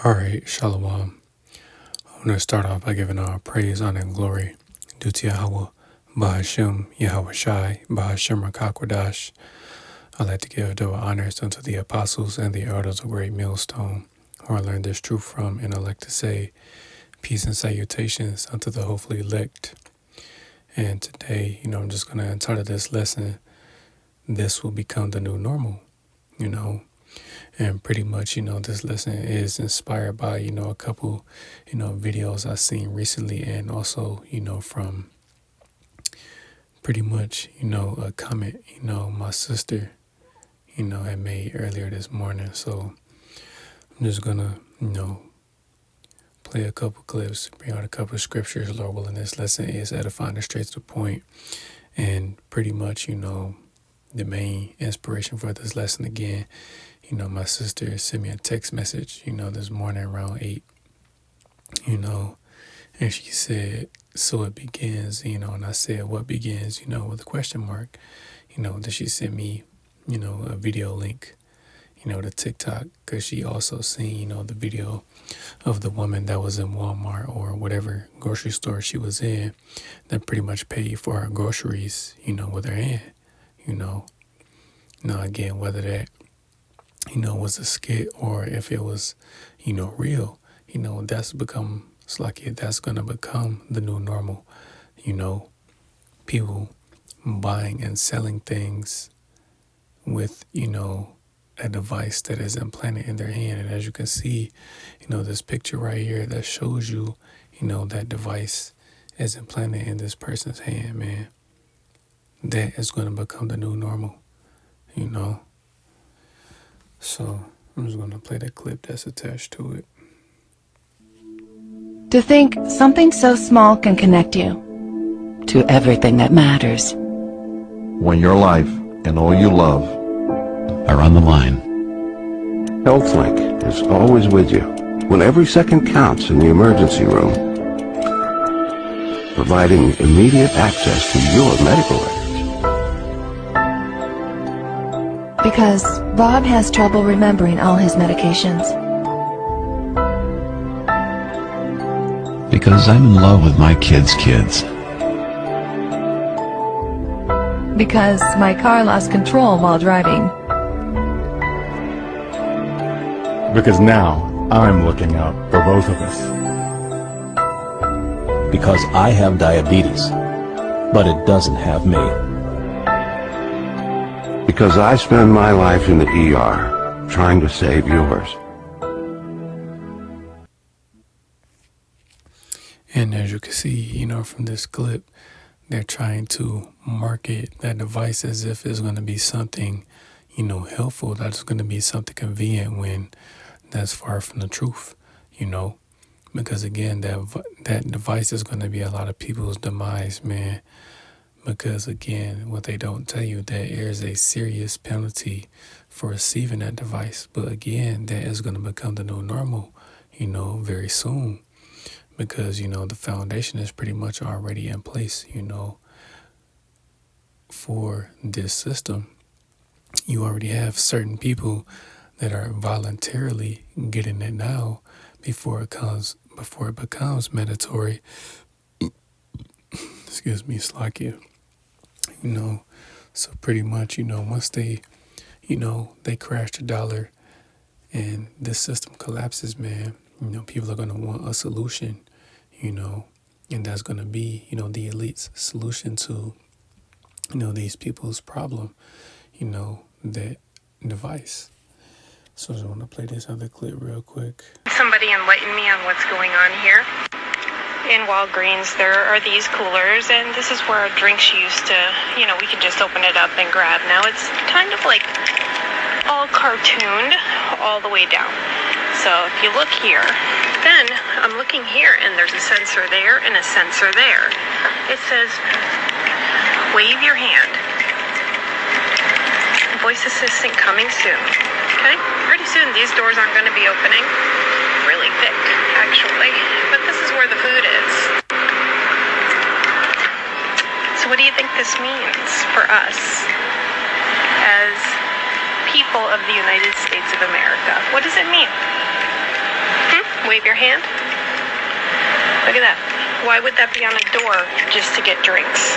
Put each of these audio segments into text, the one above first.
All right, Shalom. I want to start off by giving all praise, honor, and glory due to Yahweh, Bahashem, Yahweh Shai, Bahashem Rakakwadash. I'd like to give double honors unto the apostles and the elders of Great Millstone, who I learned this truth from, and I'd like to say peace and salutations unto the hopefully elect. And today, I'm just going to entitle this lesson, This Will Become the New Normal, And pretty much, this lesson is inspired by, a couple, videos I've seen recently, and also, from pretty much, a comment, my sister, had made earlier this morning. So I'm just gonna, play a couple clips, bring out a couple of scriptures. Lord willing, this lesson is edifying and straight to the point. And pretty much, the main inspiration for this lesson again, my sister sent me a text message, this morning around 8, and she said, so it begins, and I said, what begins, with a question mark, then she sent me, a video link, to TikTok, because she also seen, the video of the woman that was in Walmart or whatever grocery store she was in that pretty much paid for her groceries, with her hand, Now, again, whether that, was a skit or if it was, real, that's become, it's like that's going to become the new normal, people buying and selling things with, a device that is implanted in their hand. And as you can see, this picture right here that shows you, that device is implanted in this person's hand, man. That is going to become the new normal, So I'm just going to play the clip that's attached to it. To think something so small can connect you to everything that matters. When your life and all you love are on the line. HealthLink is always with you when every second counts in the emergency room, providing immediate access to your medical records. Because Rob has trouble remembering all his medications. Because I'm in love with my kids' kids. Because my car lost control while driving. Because now I'm looking out for both of us. Because I have diabetes, but it doesn't have me. Because I spend my life in the ER trying to save yours. And as you can see, from this clip, they're trying to market that device as if it's going to be something, helpful, that's going to be something convenient, when that's far from the truth, because again, that device is going to be a lot of people's demise, man. Because again, what they don't tell you, that there is a serious penalty for receiving that device. But again, that is going to become the new normal, very soon. Because, the foundation is pretty much already in place, for this system. You already have certain people that are voluntarily getting it now before it becomes mandatory. Excuse me, Slakia. So pretty much, once they crash the dollar and this system collapses, man, people are going to want a solution, and that's going to be, the elite's solution to, these people's problem, that device. So I just want to play this other clip real quick. Somebody enlighten me on what's going on here. In Walgreens, there are these coolers, and this is where our drinks used to, we could just open it up and grab. Now it's kind of like all cartooned all the way down. So if you look here, then I'm looking here, and there's a sensor there and a sensor there. It says, wave your hand. Voice assistant coming soon. Okay? Pretty soon these doors aren't going to be opening. Really thick, actually. But this is where the food is. So what do you think this means for us as people of the United States of America? What does it mean? wave your hand? Look at that. Why would that be on a door just to get drinks?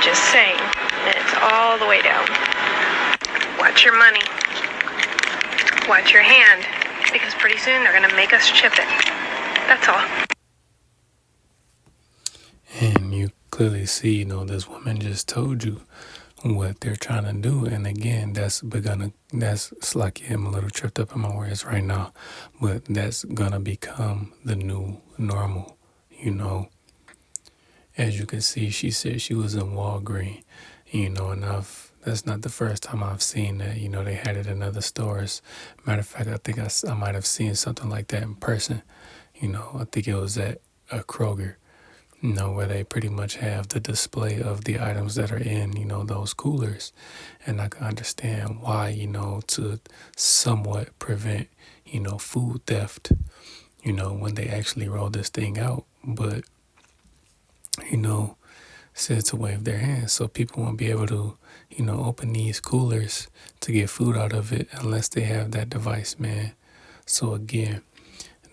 Just saying. And it's all the way down. Watch your money. Watch your hand. Because pretty soon they're going to make us chip it. That's all. And you clearly see, this woman just told you what they're trying to do. And again, that's like, I'm a little tripped up in my words right now, but that's gonna become the new normal, As you can see, she said she was in Walgreens, and that's not the first time I've seen that. They had it in other stores. Matter of fact, I think I might have seen something like that in person. I think it was at a Kroger, where they pretty much have the display of the items that are in, those coolers. And I can understand why, to somewhat prevent, food theft, when they actually roll this thing out. But, said to wave their hands so people won't be able to, open these coolers to get food out of it unless they have that device, man. So again,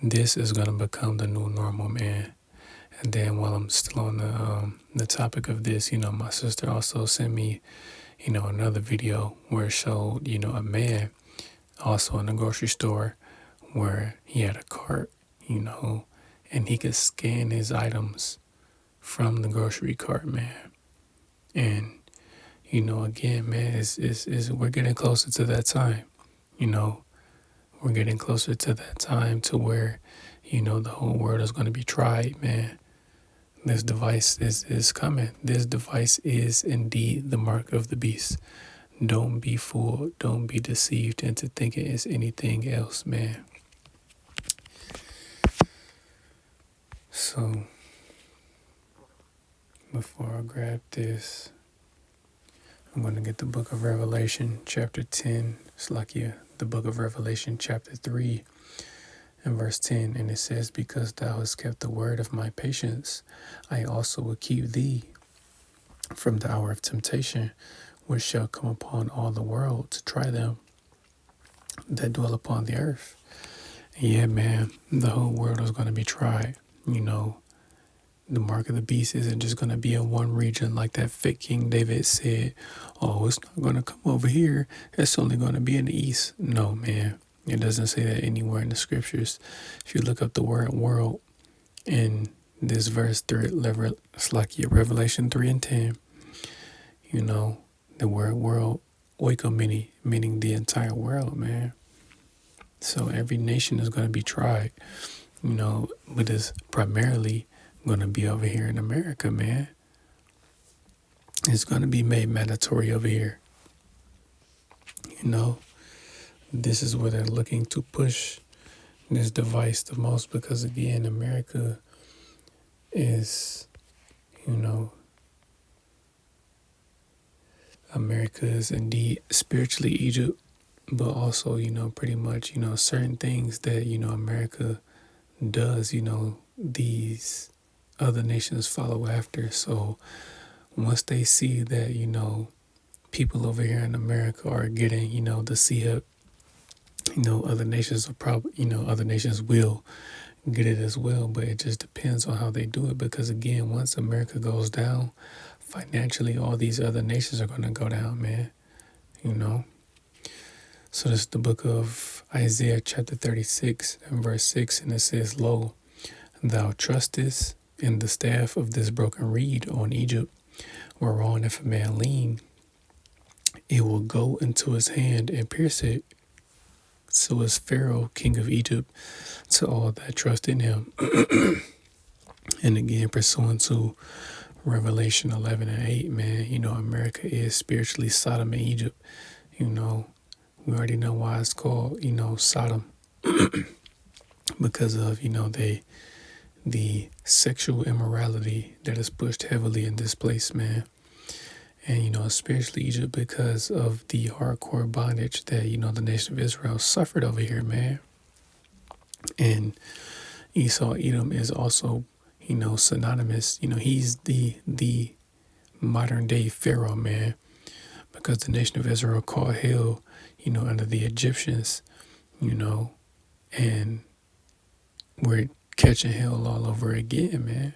this is going to become the new normal, man. And then while I'm still on the topic of this, my sister also sent me, another video where it showed, a man also in the grocery store where he had a cart, and he could scan his items from the grocery cart, man. And, again, man, we're getting closer to that time, We're getting closer to that time to where, the whole world is going to be tried, man. This device is coming. This device is indeed the mark of the beast. Don't be fooled. Don't be deceived into thinking it's anything else, man. So, before I grab this, I'm going to get the book of Revelation, chapter 10. It's like, the book of Revelation, chapter 3, and verse 10. And it says, because thou hast kept the word of my patience, I also will keep thee from the hour of temptation, which shall come upon all the world to try them that dwell upon the earth. And yeah, man, the whole world is going to be tried. The mark of the beast isn't just going to be in one region like that fake King David said, oh, it's not going to come over here. It's only going to be in the east. No, man. It doesn't say that anywhere in the scriptures. If you look up the word world in this verse, it's like Revelation 3 and 10, the word world, oikomene, meaning the entire world, man. So every nation is going to be tried, but it's primarily going to be over here in America, man. It's going to be made mandatory over here. This is where they're looking to push this device the most because, again, America is, America is indeed spiritually Egypt, but also, pretty much, certain things that, America does, these other nations follow after. So once they see that, people over here in America are getting, the see up, other nations are other nations will get it as well, but it just depends on how they do it. Because again, once America goes down, financially, all these other nations are going to go down, man. So this is the book of Isaiah chapter 36 and verse 6, and it says, Lo, thou trustest in the staff of this broken reed on Egypt, whereon if a man lean, it will go into his hand and pierce it. So is Pharaoh, king of Egypt, to all that trust in him. And again, pursuant to Revelation 11 and 8, man, America is spiritually Sodom and Egypt. We already know why it's called, Sodom. Because of, the sexual immorality that is pushed heavily in this place, man. And, spiritually Egypt because of the hardcore bondage that, the nation of Israel suffered over here, man. And Esau, Edom is also, synonymous. He's the modern day Pharaoh, man. Because the nation of Israel caught hell, under the Egyptians, And we're catching hell all over again, man.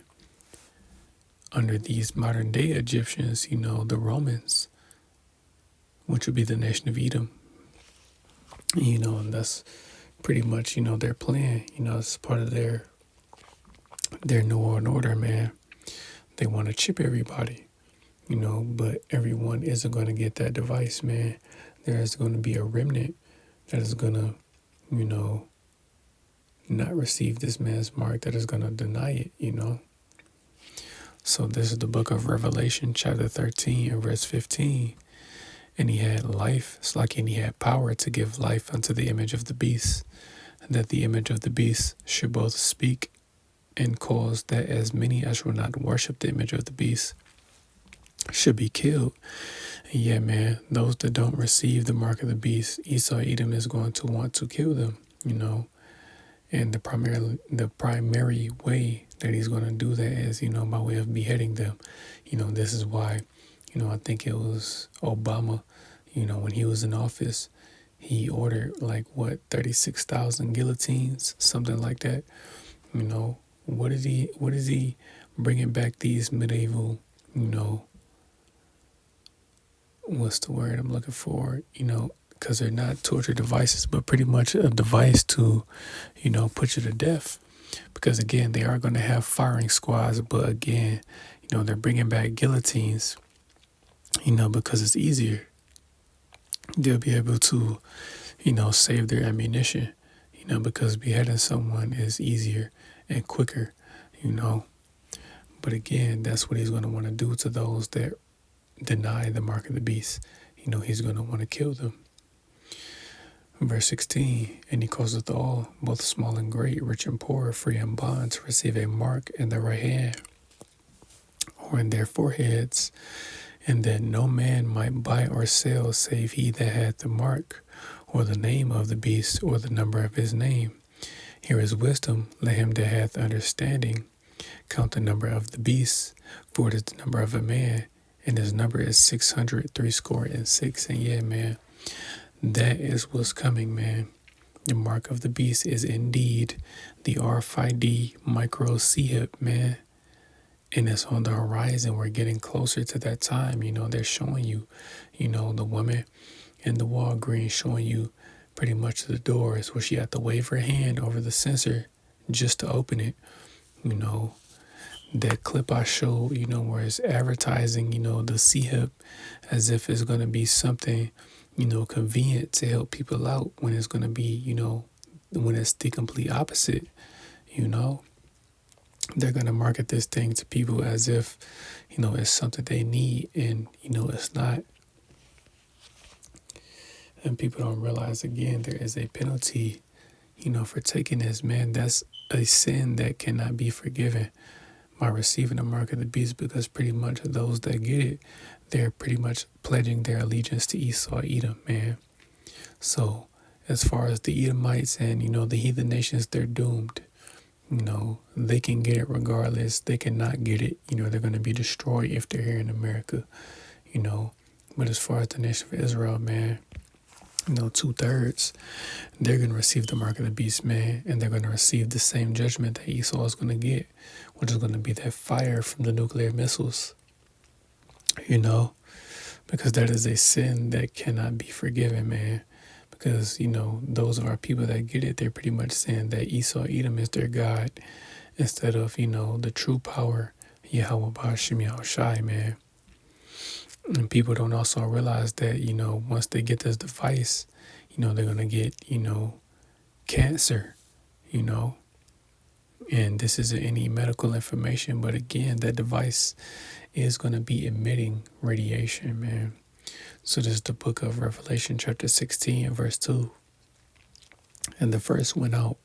Under these modern day Egyptians, you know, the Romans, which would be the nation of Edom, you know, and that's pretty much, you know, their plan. You know, it's part of their New World Order, man. They want to chip everybody, you know, but everyone isn't going to get that device, man. There is going to be a remnant that is going to, you know, not receive this man's mark, that is going to deny it, you know. So this is the book of Revelation, chapter 13 and verse 15. And he had life, it's like, and he had power to give life unto the image of the beast, and that the image of the beast should both speak and cause that as many as will not worship the image of the beast should be killed. And yeah, man, those that don't receive the mark of the beast, Esau Edom is going to want to kill them, you know. And the primary way that he's going to do that is, you know, by way of beheading them. You know, this is why, you know, I think it was Obama, you know, when he was in office, he ordered 36,000 guillotines, something like that. You know, what is he bringing back these medieval, you know, what's the word I'm looking for? You know, because they're not torture devices, but pretty much a device to, you know, put you to death. Because again, they are going to have firing squads, but again, you know, they're bringing back guillotines, you know, because it's easier. They'll be able to, you know, save their ammunition, you know, because beheading someone is easier and quicker, you know. But again, that's what he's going to want to do to those that deny the mark of the beast. You know, he's going to want to kill them. Verse 16, and he causeth all, both small and great, rich and poor, free and bond, to receive a mark in their right hand or in their foreheads, and that no man might buy or sell save he that had the mark, or the name of the beast, or the number of his name. Here is wisdom, let him that hath understanding count the number of the beast, for it is the number of a man, and his number is 666. And yeah, man, that is what's coming, man. The mark of the beast is indeed the RFID micro CHIP, man. And it's on the horizon. We're getting closer to that time. You know, they're showing you, you know, the woman in the Walgreens showing you pretty much the doors where she had to wave her hand over the sensor just to open it. You know, that clip I showed, you know, where it's advertising, you know, the CHIP as if it's going to be something, you know, convenient to help people out, when it's going to be, you know, when it's the complete opposite. You know, they're going to market this thing to people as if, you know, it's something they need, and, you know, it's not. And people don't realize, again, there is a penalty, you know, for taking this, man. That's a sin that cannot be forgiven by receiving the mark of the beast, because pretty much those that get it, they're pretty much pledging their allegiance to Esau Edom, man. So as far as the Edomites and, you know, the heathen nations, they're doomed. You know, they can get it regardless. They cannot get it. You know, they're going to be destroyed if they're here in America, you know. But as far as the nation of Israel, man, you know, 2/3, they're going to receive the mark of the beast, man, and they're going to receive the same judgment that Esau is going to get, which is going to be that fire from the nuclear missiles, you know, because that is a sin that cannot be forgiven, man. Because, you know, those of our people that get it, they're pretty much saying that Esau Edom is their God instead of, you know, the true power, Yahweh Ba'ashem Yahushai, man. And people don't also realize that, you know, once they get this device, you know, they're going to get, you know, cancer, you know. And this isn't any medical information, but again, that device is going to be emitting radiation, man. So this is the book of Revelation, chapter 16, and verse 2. And the first went out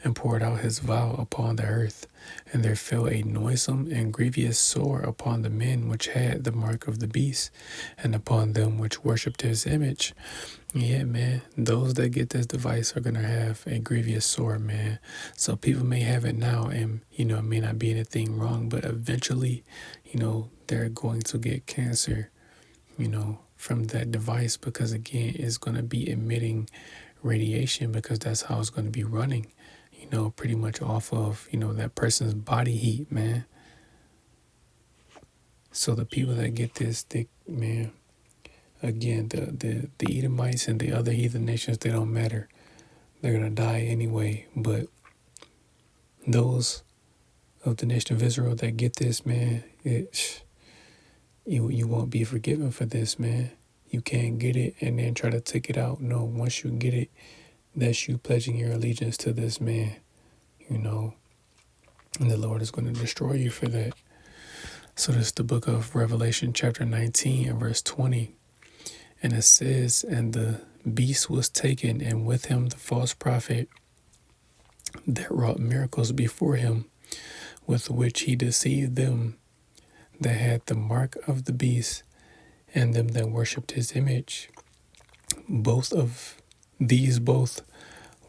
and poured out his vial upon the earth, and there fell a noisome and grievous sore upon the men which had the mark of the beast, and upon them which worshipped his image. Yeah, man, those that get this device are going to have a grievous sore, man. So people may have it now, and, you know, it may not be anything wrong, but eventually, you know, they're going to get cancer, you know, from that device, because again, it's going to be emitting radiation, because that's how it's going to be running, pretty much off of, that person's body heat, man. So the people that get this, man, again, the Edomites and the other heathen nations, they don't matter. They're going to die anyway. But those of the nation of Israel that get this, man, you won't be forgiven for this, man. You can't get it and then try to take it out. No, once you get it, that's you pledging your allegiance to this man, and the Lord is going to destroy you for that. So this is the book of Revelation chapter 19 and verse 20. And it says, "And the beast was taken, and with him the false prophet that wrought miracles before him, with which he deceived them that had the mark of the beast, and them that worshipped his image. Both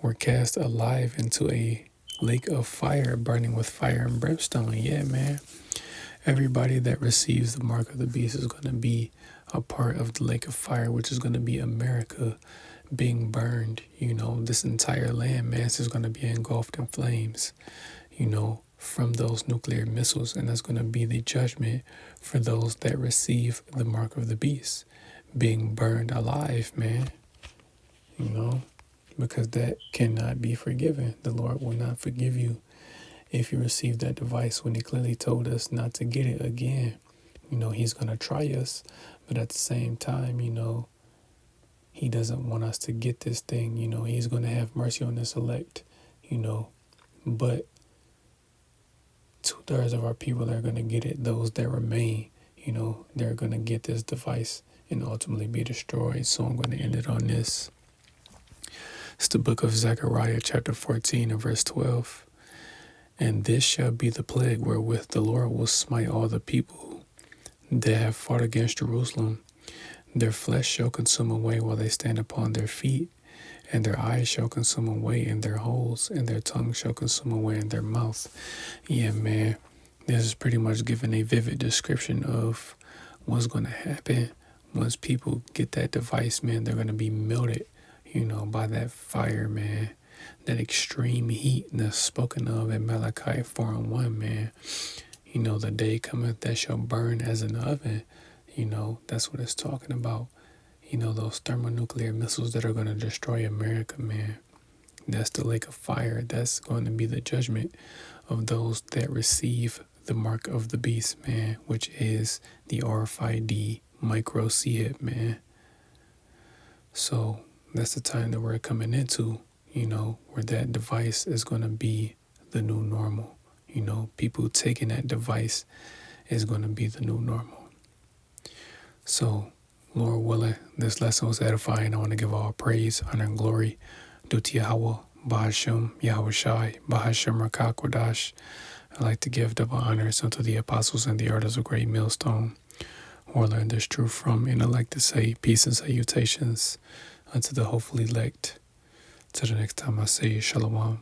were cast alive into a lake of fire, burning with fire and brimstone." Yeah, man. Everybody that receives the mark of the beast is going to be a part of the lake of fire, which is going to be America being burned. This entire land mass is going to be engulfed in flames, from those nuclear missiles. And that's going to be the judgment for those that receive the mark of the beast, being burned alive, man. Because that cannot be forgiven. The Lord will not forgive you if you receive that device, when he clearly told us not to get it again. He's going to try us, but at the same time, he doesn't want us to get this thing. He's going to have mercy on this elect, but 2/3 of our people are going to get it. Those that remain, they're going to get this device and ultimately be destroyed. So I'm going to end it on this. It's the book of Zechariah chapter 14 and verse 12. "And this shall be the plague wherewith the Lord will smite all the people that have fought against Jerusalem. Their flesh shall consume away while they stand upon their feet, and their eyes shall consume away in their holes, and their tongue shall consume away in their mouth." Yeah, man, this is pretty much giving a vivid description of what's going to happen once people get that device, man. They're going to be melted, by that fire, man. That extreme heat that's spoken of in Malachi 4:1, man. The day cometh that shall burn as an oven. That's what it's talking about. Those thermonuclear missiles that are going to destroy America, man. That's the lake of fire. That's going to be the judgment of those that receive the mark of the beast, man, which is the RFID micro chip, man. So that's the time that we're coming into, where that device is going to be the new normal. People taking that device is going to be the new normal. So, Lord willing, this lesson was edifying. I want to give all praise, honor, and glory due to Yahweh, Bahashem, Yahweh Shai, Bahashem Rakah Kodash. I'd like to give double honors unto the apostles and the elders of Great Millstone, who I learned this truth from, and I'd like to say peace and salutations unto the hopeful elect. Till the next time I say Shalom.